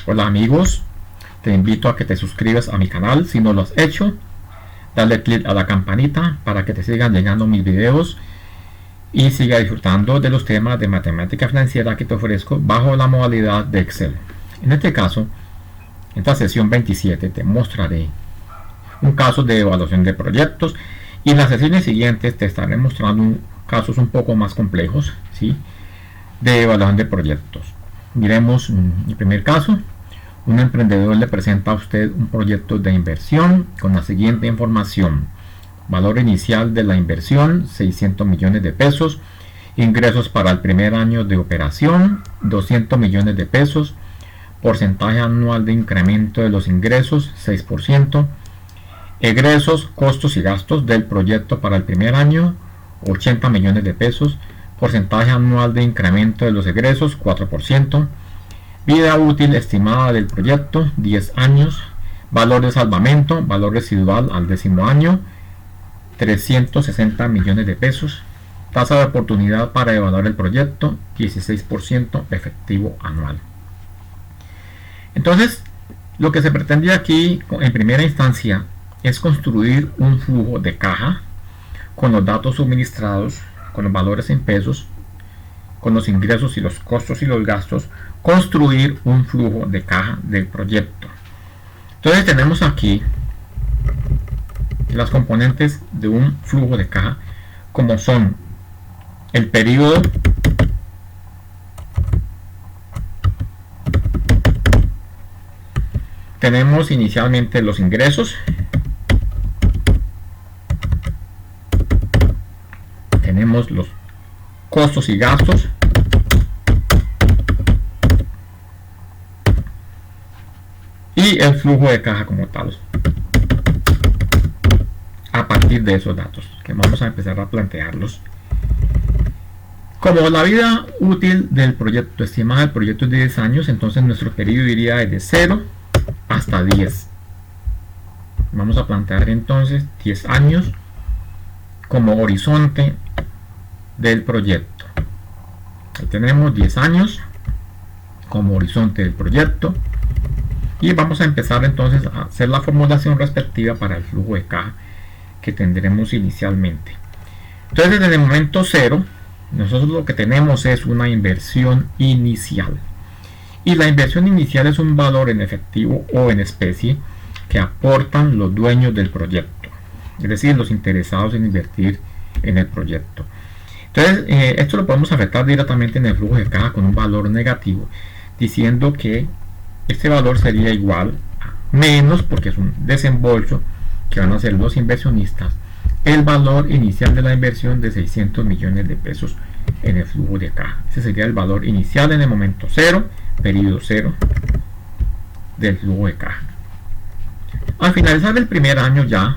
Hola amigos, te invito a que te suscribas a mi canal si no lo has hecho. Dale click a la campanita para que te sigan llegando mis videos y siga disfrutando de los temas de matemática financiera que te ofrezco bajo la modalidad de Excel. En este caso, en esta sesión 27 te mostraré un caso de evaluación de proyectos y en las sesiones siguientes te estaré mostrando casos un poco más complejos, ¿sí?, de evaluación de proyectos. Miremos el primer caso. Un emprendedor le presenta a usted un proyecto de inversión con la siguiente información: valor inicial de la inversión 600 millones de pesos, ingresos para el primer año de operación 200 millones de pesos, porcentaje anual de incremento de los ingresos 6%, egresos, costos y gastos del proyecto para el primer año 80 millones de pesos, porcentaje anual de incremento de los egresos 4%, vida útil estimada del proyecto 10 años, valor de salvamento, valor residual al 10º año 360 millones de pesos, tasa de oportunidad para evaluar el proyecto 16% efectivo anual. Entonces, lo que se pretende aquí en primera instancia es construir un flujo de caja con los datos suministrados, con los valores en pesos, con los ingresos y los costos y los gastos, construir un flujo de caja del proyecto. Entonces tenemos aquí las componentes de un flujo de caja, como son el periodo, tenemos inicialmente los ingresos, tenemos los costos y gastos, y el flujo de caja como tal, a partir de esos datos que vamos a empezar a plantearlos. Como la vida útil del proyecto estimada del proyecto es de 10 años, entonces nuestro periodo iría desde 0 hasta 10. Vamos a plantear entonces 10 años como horizonte del proyecto. Ahí tenemos 10 años como horizonte del proyecto y vamos a empezar entonces a hacer la formulación respectiva para el flujo de caja que tendremos inicialmente. Entonces, desde el momento 0 nosotros lo que tenemos es una inversión inicial, y la inversión inicial es un valor en efectivo o en especie que aportan los dueños del proyecto, es decir, los interesados en invertir en el proyecto. Entonces, esto lo podemos afectar directamente en el flujo de caja con un valor negativo, diciendo que este valor sería igual a menos, porque es un desembolso que van a hacer los inversionistas, el valor inicial de la inversión de 600 millones de pesos en el flujo de caja. Ese sería el valor inicial en el momento 0, periodo 0 del flujo de caja. Al finalizar el primer año ya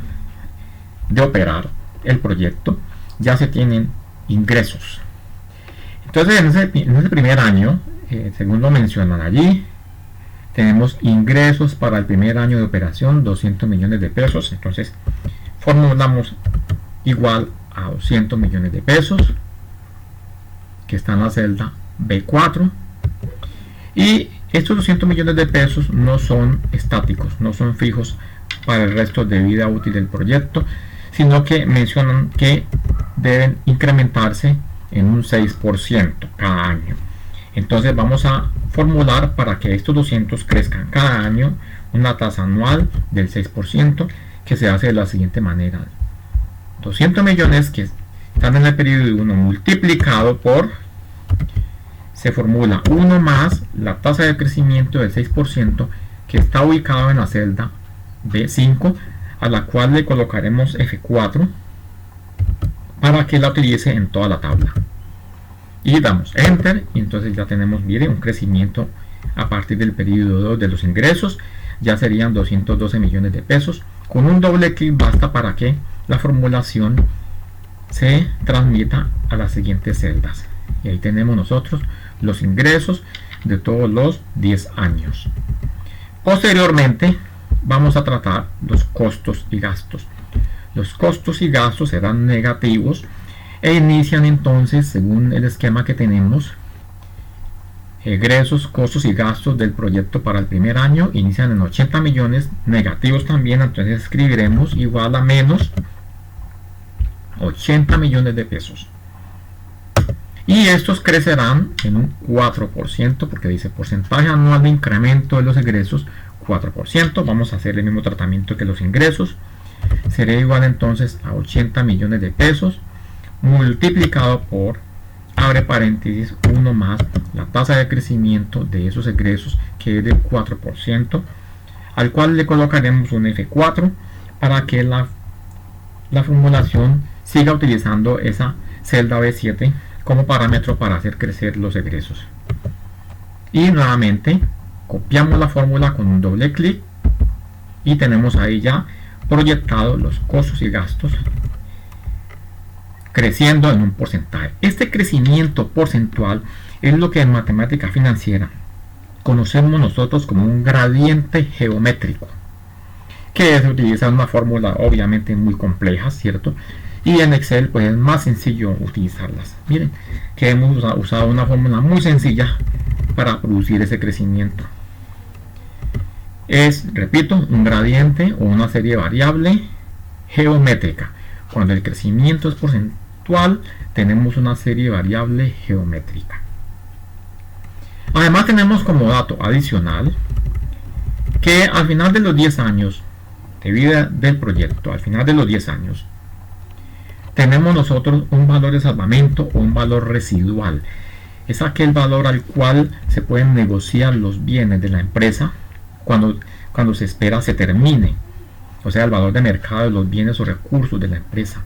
de operar el proyecto, ya se tienen ingresos. Entonces, en ese primer año, según lo mencionan allí, tenemos ingresos para el primer año de operación 200 millones de pesos. Entonces formulamos igual a 200 millones de pesos, que está en la celda B4, y estos 200 millones de pesos no son estáticos, no son fijos para el resto de vida útil del proyecto, sino que mencionan que deben incrementarse en un 6% cada año. Entonces vamos a formular para que estos 200 crezcan cada año una tasa anual del 6%, que se hace de la siguiente manera: 200 millones que están en el periodo 1 multiplicado por, se formula 1 más la tasa de crecimiento del 6% que está ubicado en la celda B5, a la cual le colocaremos F4 para que la utilice en toda la tabla, y damos enter, y entonces ya tenemos, mire, un crecimiento a partir del periodo 2 de los ingresos. Ya serían 212 millones de pesos. Con un doble clic basta para que la formulación se transmita a las siguientes celdas, y ahí tenemos nosotros los ingresos de todos los 10 años. Posteriormente vamos a tratar los costos y gastos. Los costos y gastos serán negativos e inician entonces, según el esquema que tenemos, egresos, costos y gastos del proyecto para el primer año inician en 80 millones, negativos también, entonces escribiremos igual a menos 80 millones de pesos. Y estos crecerán en un 4%, porque dice porcentaje anual de incremento de los egresos, 4%. Vamos a hacer el mismo tratamiento que los ingresos. Sería igual entonces a 80 millones de pesos multiplicado por, abre paréntesis, 1 más la tasa de crecimiento de esos egresos, que es del 4%, al cual le colocaremos un F4 para que la formulación siga utilizando esa celda B7 como parámetro para hacer crecer los egresos. Y nuevamente copiamos la fórmula con un doble clic y tenemos ahí ya proyectados los costos y gastos creciendo en un porcentaje. Este crecimiento porcentual es lo que en matemática financiera conocemos nosotros como un gradiente geométrico, que se utiliza una fórmula obviamente muy compleja, ¿cierto? Y en Excel pues es más sencillo utilizarlas. Miren que hemos usado una fórmula muy sencilla para producir ese crecimiento. Es, repito, un gradiente o una serie variable geométrica. Cuando el crecimiento es porcentual, tenemos una serie variable geométrica. Además tenemos como dato adicional que al final de los 10 años de vida del proyecto, al final de los 10 años, tenemos nosotros un valor de salvamento o un valor residual. Es aquel valor al cual se pueden negociar los bienes de la empresa cuando se espera se termine. O sea, el valor de mercado de los bienes o recursos de la empresa.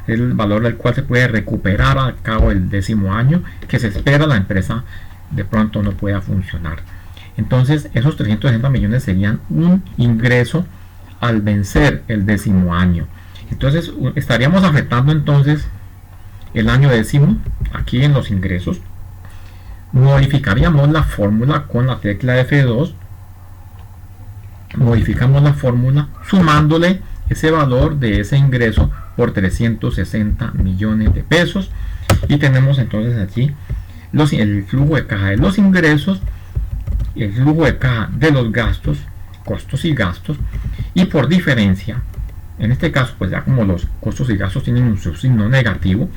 El valor al cual se puede recuperar al cabo del 10º año que se espera la empresa de pronto no pueda funcionar. Entonces, esos 360 millones serían un ingreso al vencer el 10º año. Entonces estaríamos afectando entonces el año 10º aquí en los ingresos. Modificaríamos la fórmula con la tecla F2. Modificamos la fórmula sumándole ese valor de ese ingreso por 360 millones de pesos. Y tenemos entonces aquí el flujo de caja de los ingresos y el flujo de caja de los gastos, costos y gastos. Y por diferencia, en este caso, pues ya como los costos y gastos tienen un signo negativo,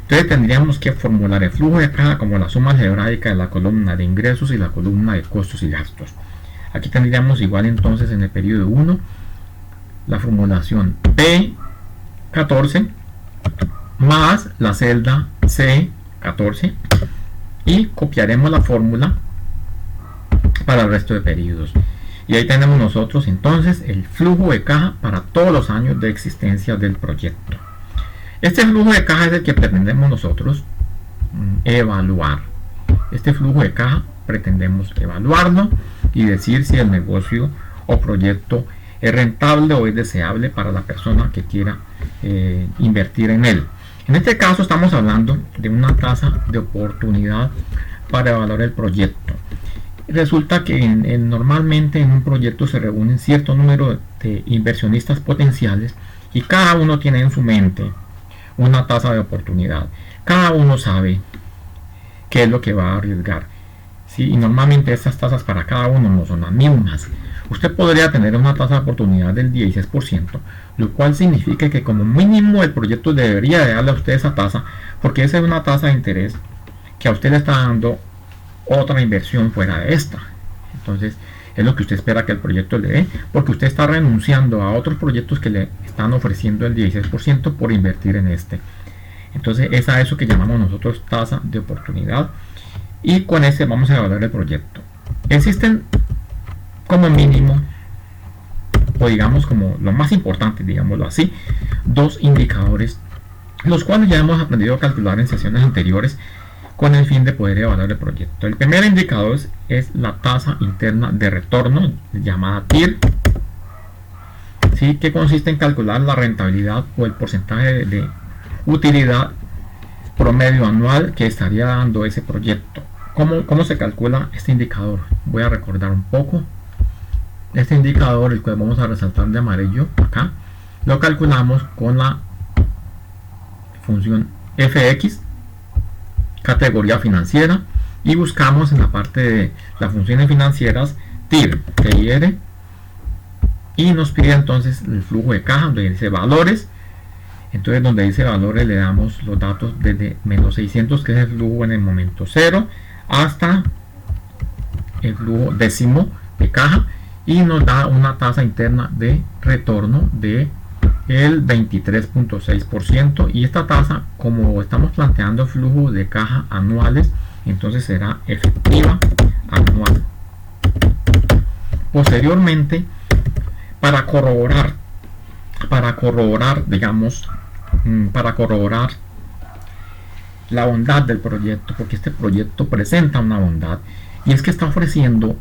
entonces tendríamos que formular el flujo de caja como la suma algebraica de la columna de ingresos y la columna de costos y gastos. Aquí tendríamos igual entonces en el periodo 1 la formulación P14 más la celda C14 y copiaremos la fórmula para el resto de periodos. Y ahí tenemos nosotros entonces el flujo de caja para todos los años de existencia del proyecto. Este flujo de caja es el que pretendemos nosotros evaluar. Este flujo de caja pretendemos evaluarlo y decir si el negocio o proyecto es rentable o es deseable para la persona que quiera invertir en él. En este caso estamos hablando de una tasa de oportunidad para evaluar el proyecto. Resulta que normalmente en un proyecto se reúnen cierto número de inversionistas potenciales y cada uno tiene en su mente una tasa de oportunidad. Cada uno sabe qué es lo que va a arriesgar. ¿Sí? Y normalmente estas tasas para cada uno no son las mismas. Usted podría tener una tasa de oportunidad del 16%, lo cual significa que como mínimo el proyecto debería de darle a usted esa tasa, porque esa es una tasa de interés que a usted le está dando otra inversión fuera de esta. Entonces es lo que usted espera que el proyecto le dé, porque usted está renunciando a otros proyectos que le están ofreciendo el 16% por invertir en este. Entonces es a eso que llamamos nosotros tasa de oportunidad, y con ese vamos a evaluar el proyecto. Existen como mínimo, o digamos como lo más importante, digámoslo así, dos indicadores, los cuales ya hemos aprendido a calcular en sesiones anteriores con el fin de poder evaluar el proyecto. El primer indicador es la tasa interna de retorno, llamada TIR, ¿sí? Que consiste en calcular la rentabilidad o el porcentaje de utilidad promedio anual que estaría dando ese proyecto. ¿Cómo se calcula este indicador? Voy a recordar un poco. Este indicador, el cual vamos a resaltar de amarillo acá, lo calculamos con la función fx, categoría financiera, y buscamos en la parte de las funciones financieras TIR, TIR, y nos pide entonces el flujo de caja donde dice valores. Entonces donde dice valores le damos los datos desde menos 600, que es el flujo en el momento 0, hasta el flujo décimo de caja, y nos da una tasa interna de retorno de el 23.6%, y esta tasa, como estamos planteando flujo de caja anuales, entonces será efectiva anual. Posteriormente, para corroborar la bondad del proyecto, porque este proyecto presenta una bondad, y es que está ofreciendo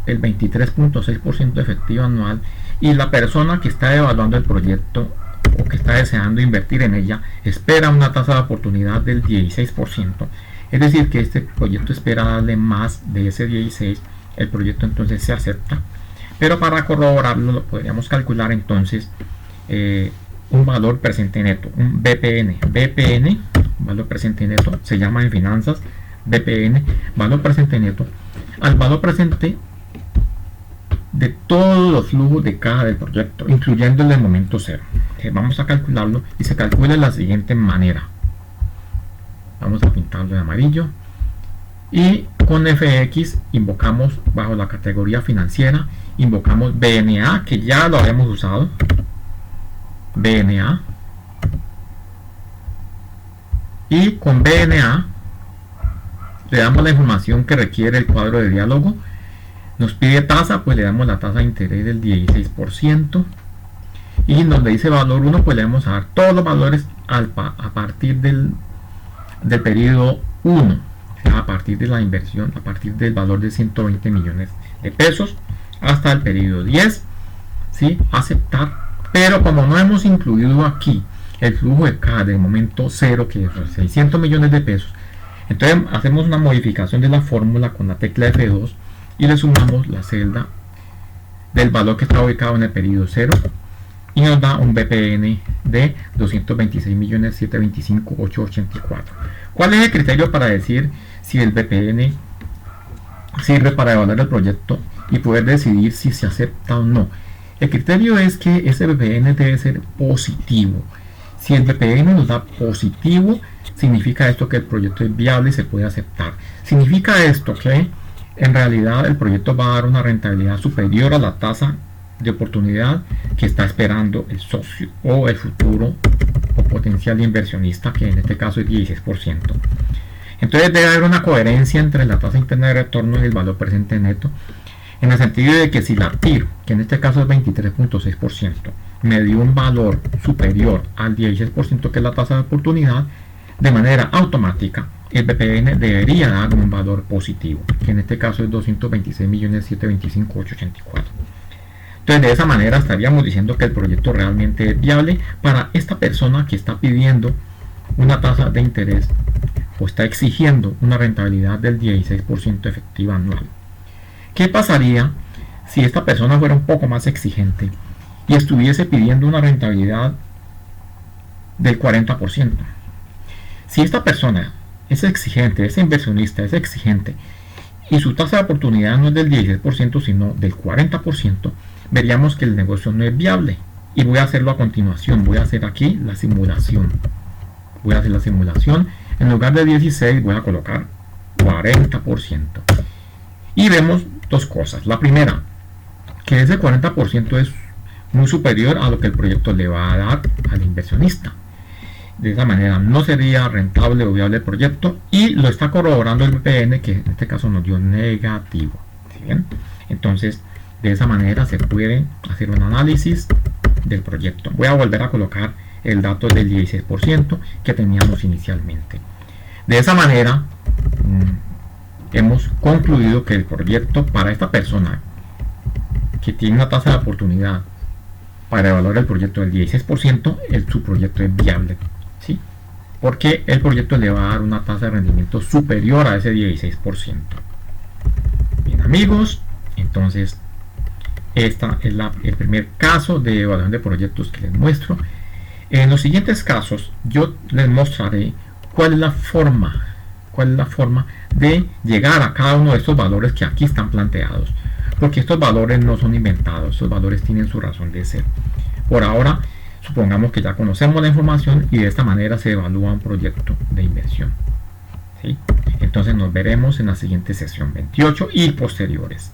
el 23.6% de efectivo anual, y la persona que está evaluando el proyecto o que está deseando invertir en ella espera una tasa de oportunidad del 16%. Es decir, que este proyecto espera darle más de ese 16%. El proyecto entonces se acepta, pero para corroborarlo lo podríamos calcular entonces un valor presente neto, un BPN, valor presente neto, se llama en finanzas BPN, valor presente neto, al valor presente de todos los flujos de caja del proyecto, incluyendo el del momento 0. Vamos a calcularlo, y se calcula de la siguiente manera. Vamos a pintarlo de amarillo, y con FX invocamos bajo la categoría financiera, invocamos BNA, que ya lo habíamos usado, BNA, y con BNA le damos la información que requiere el cuadro de diálogo. Nos pide tasa, pues le damos la tasa de interés del 16%, y en donde dice valor 1, pues le vamos a dar todos los valores a partir del periodo 1, o sea, a partir de la inversión, a partir del valor de 120 millones de pesos hasta el periodo 10, ¿sí? Aceptar. Pero como no hemos incluido aquí el flujo de caja del momento 0, que es 600 millones de pesos, entonces hacemos una modificación de la fórmula con la tecla F2 y le sumamos la celda del valor que está ubicado en el periodo 0, y nos da un BPN de 226.725.884. ¿Cuál es el criterio para decir si el BPN sirve para evaluar el proyecto y poder decidir si se acepta o no? El criterio es que ese BPN debe ser positivo. Si el BPN nos da positivo, significa esto que el proyecto es viable y se puede aceptar. Significa esto que en realidad el proyecto va a dar una rentabilidad superior a la tasa de oportunidad que está esperando el socio o el futuro o potencial inversionista, que en este caso es 16%. Entonces debe haber una coherencia entre la tasa interna de retorno y el valor presente neto, en el sentido de que si la TIR, que en este caso es 23.6%, me dio un valor superior al 16% que es la tasa de oportunidad, de manera automática el BPN debería dar un valor positivo, que en este caso es 226.725.884. Entonces de esa manera estaríamos diciendo que el proyecto realmente es viable para esta persona que está pidiendo una tasa de interés o está exigiendo una rentabilidad del 16% efectiva anual. ¿Qué pasaría si esta persona fuera un poco más exigente y estuviese pidiendo una rentabilidad del 40%? Si esta persona es exigente, ese inversionista es exigente, y su tasa de oportunidad no es del 16% sino del 40%, veríamos que el negocio no es viable. Y voy a hacerlo a continuación. Voy a hacer aquí la simulación. Voy a hacer la simulación. En lugar de 16 voy a colocar 40%. Y vemos dos cosas. La primera, que ese 40% es muy superior a lo que el proyecto le va a dar al inversionista. De esa manera no sería rentable o viable el proyecto, y lo está corroborando el BPN, que en este caso nos dio negativo. ¿Sí bien? Entonces de esa manera se puede hacer un análisis del proyecto. Voy a volver a colocar el dato del 16% que teníamos inicialmente. De esa manera hemos concluido que el proyecto para esta persona que tiene una tasa de oportunidad para evaluar el proyecto del 16%, su proyecto es viable, ¿sí? Porque el proyecto le va a dar una tasa de rendimiento superior a ese 16%. Bien, amigos, entonces este es el primer caso de evaluación de proyectos que les muestro. En los siguientes casos yo les mostraré cuál es la forma cuál es la forma de llegar a cada uno de estos valores que aquí están planteados, porque estos valores no son inventados, estos valores tienen su razón de ser. Por ahora, supongamos que ya conocemos la información y de esta manera se evalúa un proyecto de inversión, ¿sí? Entonces nos veremos en la siguiente sesión 28 y posteriores.